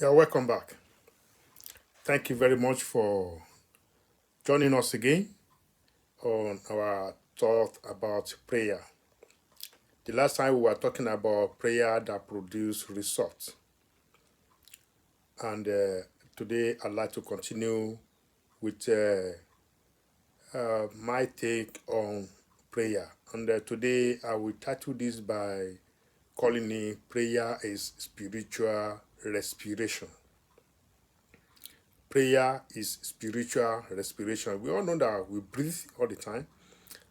Yeah, welcome back. Thank you very much for joining us again on our thought about prayer. The last time we were talking about prayer that produce results, and today I'd like to continue with my take on prayer. And today I will title this by calling it "Prayer is Spiritual Respiration." Prayer is spiritual respiration. We all know that we breathe all the time,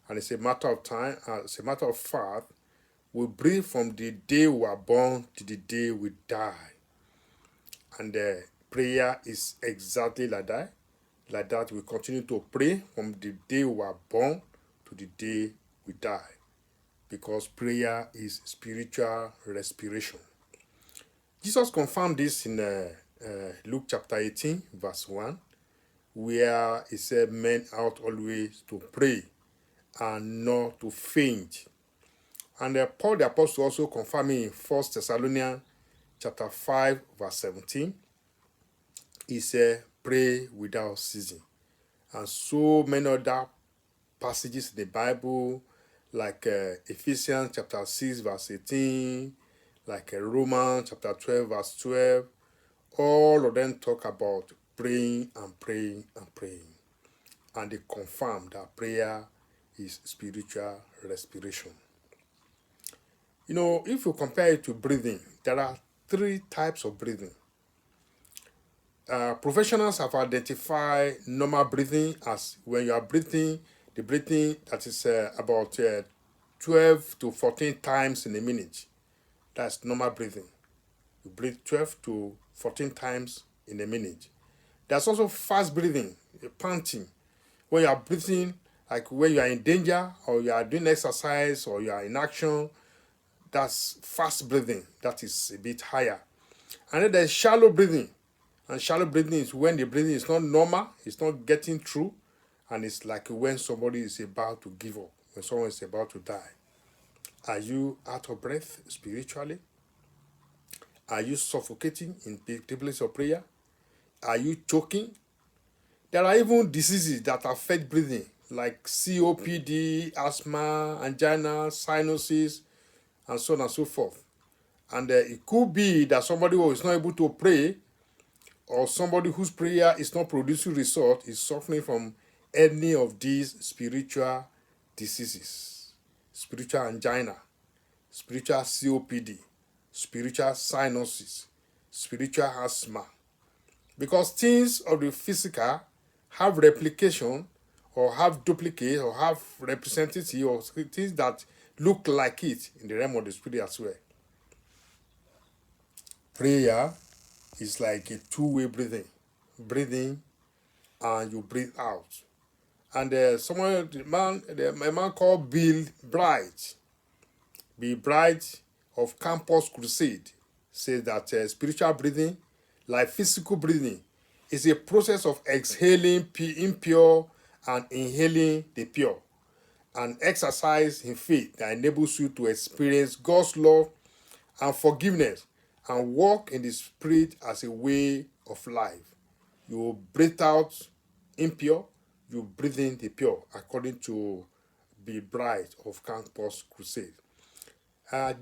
and it's a matter of time, it's a matter of fact, we breathe from the day we are born to the day we die. And prayer is exactly like that. Like that, we continue to pray from the day we are born to the day we die. Because prayer is spiritual respiration. Jesus confirmed this in Luke chapter 18, verse 1, where he said, men ought always to pray and not to faint. And Paul the Apostle also confirming in 1 Thessalonians chapter 5, verse 17, he said, pray without ceasing. And so many other passages in the Bible, like Ephesians chapter 6, verse 18, like Romans chapter 12, verse 12, all of them talk about praying and praying and praying. And they confirm that prayer is spiritual respiration. You know, if you compare it to breathing, there are three types of breathing. Professionals have identified normal breathing as when you are breathing, the breathing that is about 12 to 14 times in a minute. That's normal breathing. You breathe 12 to 14 times in a minute. There's also fast breathing, panting. When you are breathing, like when you are in danger or you are doing exercise or you are in action, that's fast breathing. That is a bit higher. And then there's shallow breathing. And shallow breathing is when the breathing is not normal, it's not getting through, and it's like when somebody is about to give up, when someone is about to die. Are you out of breath spiritually? Are you suffocating in the place of prayer? Are you choking? There are even diseases that affect breathing, like COPD, asthma, angina, sinuses, and so on and so forth. And it could be that somebody who is not able to pray, or somebody whose prayer is not producing result, is suffering from any of these spiritual diseases. Spiritual angina, spiritual COPD, spiritual sinuses, spiritual asthma. Because things of the physical have replication, or have duplicate, or have representative, or things that look like it in the realm of the spirit as well. Prayer is like a two-way breathing. Breathing and you breathe out. And a man called Bill Bright of Campus Crusade, says that spiritual breathing, like physical breathing, is a process of exhaling impure and inhaling the pure. An exercise in faith that enables you to experience God's love and forgiveness and walk in the Spirit as a way of life. You breathe out impure, you breathe in the pure, according to Be Bright of Campus Crusade.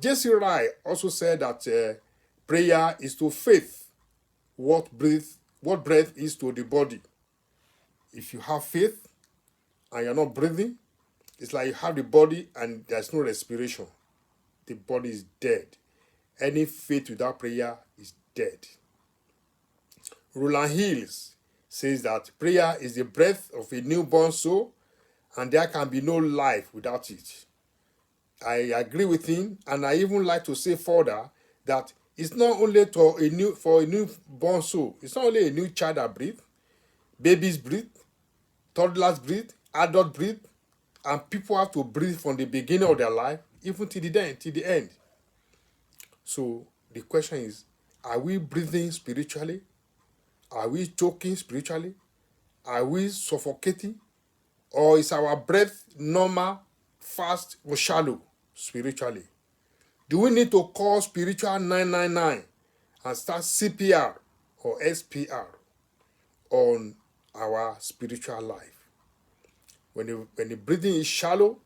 J.C. Wright also said that prayer is to faith what breath is to the body. If you have faith and you're not breathing, it's like you have the body and there's no respiration. The body is dead. Any faith without prayer is dead. Roland Hills says that prayer is the breath of a newborn soul, and there can be no life without it. I agree with him, and I even like to say further that it's not only for a newborn soul. It's not only a new child that breathes. Babies breathe, toddlers breathe, adults breathe, and people have to breathe from the beginning of their life even till the end. So the question is, are we breathing spiritually? Are we choking spiritually? Are we suffocating? Or is our breath normal, fast, or shallow spiritually? Do we need to call spiritual 999 and start CPR or SPR on our spiritual life. When the breathing is shallow,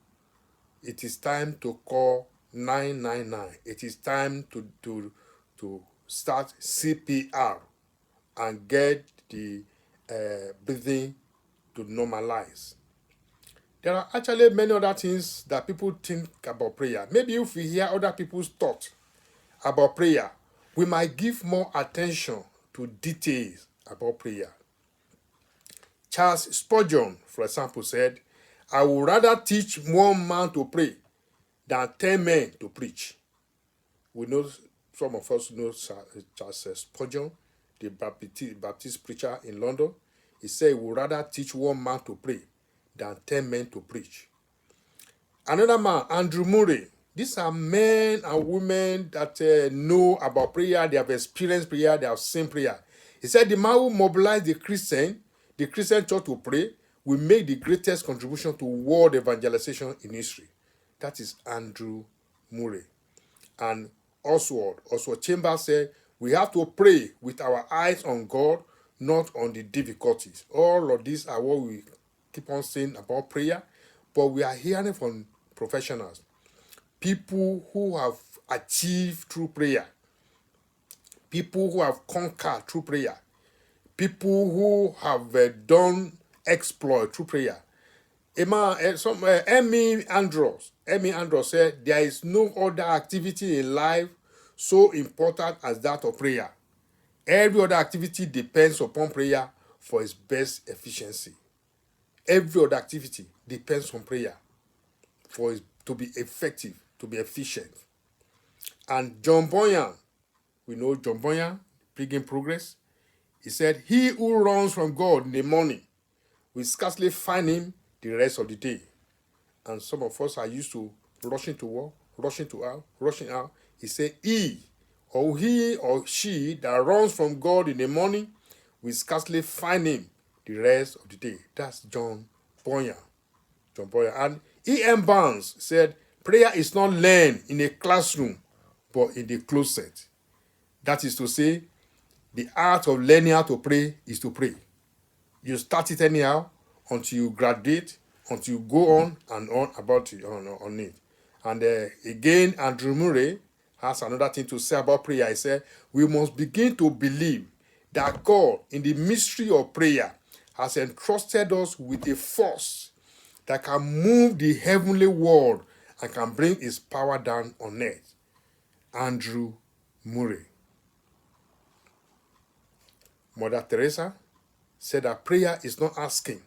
it is time to call 999. It is time to start CPR and get the breathing to normalize. There are actually many other things that people think about prayer. Maybe if we hear other people's thoughts about prayer, we might give more attention to details about prayer. Charles Spurgeon, for example, said, I would rather teach one man to pray than 10 men to preach. We know, some of us know Charles Spurgeon, the Baptist preacher in London. He said he would rather teach one man to pray than 10 men to preach. Another man, Andrew Murray. These are men and women that know about prayer. They have experienced prayer. They have seen prayer. He said the man who mobilized the Christian church to pray will make the greatest contribution to world evangelization in history. That is Andrew Murray. And Oswald Chambers said, we have to pray with our eyes on God, not on the difficulties. All of these are what we keep on saying about prayer, but we are hearing from professionals, people who have achieved through prayer, people who have conquered through prayer, people who have done exploit through prayer. Emmy Andros said, there is no other activity in life so important as that of prayer. Every other activity depends upon prayer for its best efficiency. Every other activity depends on prayer for it to be effective, to be efficient. And John Bunyan, we know John Bunyan, Pilgrim Progress, he said, he who runs from God in the morning will scarcely find him the rest of the day. And some of us are used to rushing to work, rushing out. He said, he or she that runs from God in the morning will scarcely find him the rest of the day. That's John Bunyan. And E.M. Barnes said, prayer is not learned in a classroom, but in the closet. That is to say, the art of learning how to pray is to pray. You start it anyhow until you graduate, until you go on and on about it, on it. And again, Andrew Murray has another thing to say about prayer. He said, we must begin to believe that God, in the mystery of prayer, has entrusted us with a force that can move the heavenly world and can bring his power down on earth. Andrew Murray. Mother Teresa said that prayer is not asking.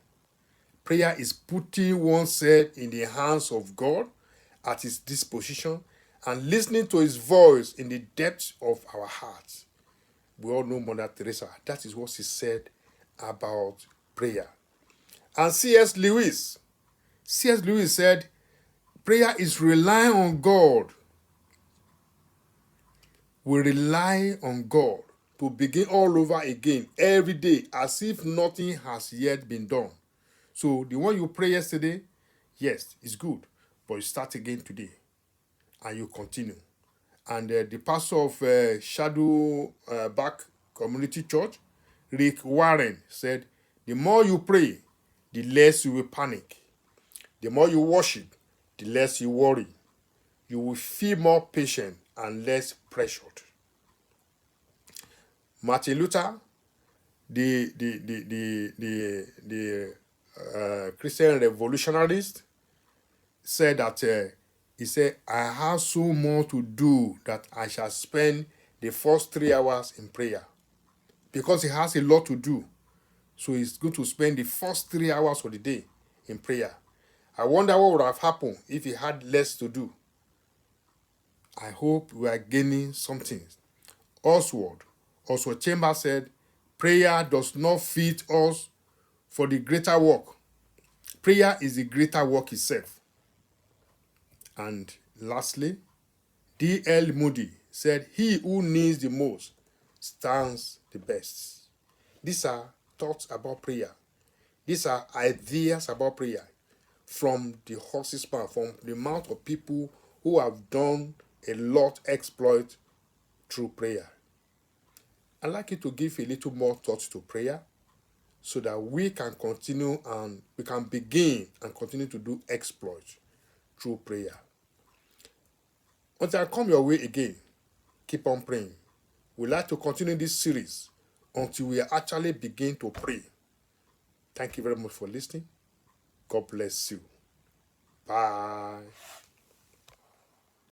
Prayer is putting oneself in the hands of God at his disposition and listening to his voice in the depths of our hearts. We all know Mother Teresa. That is what she said about prayer. And C.S. Lewis said, prayer is relying on God. We rely on God to begin all over again every day as if nothing has yet been done. So the one you pray yesterday, yes, it's good, but you start again today and you continue. And the pastor of Shadowback Community Church, Rick Warren, said, the more you pray, the less you will panic. The more you worship, the less you worry. You will feel more patient and less pressured. Martin Luther, the Christian revolutionarist, said that he said, I have so much to do that I shall spend the first 3 hours in prayer. Because he has a lot to do. So he's going to spend the first 3 hours of the day in prayer. I wonder what would have happened if he had less to do. I hope we are gaining something. Oswald Chambers said, prayer does not fit us for the greater work. Prayer is the greater work itself. And lastly, D.L. Moody said, he who needs the most stands the best. These are thoughts about prayer. These are ideas about prayer from the horse's mouth, from the mouth of people who have done a lot exploit through prayer. I'd like you to give a little more thought to prayer so that we can continue and we can begin and continue to do exploits through prayer. Until I come your way again, keep on praying. We'd like to continue this series until we actually begin to pray. Thank you very much for listening. God bless you. Bye.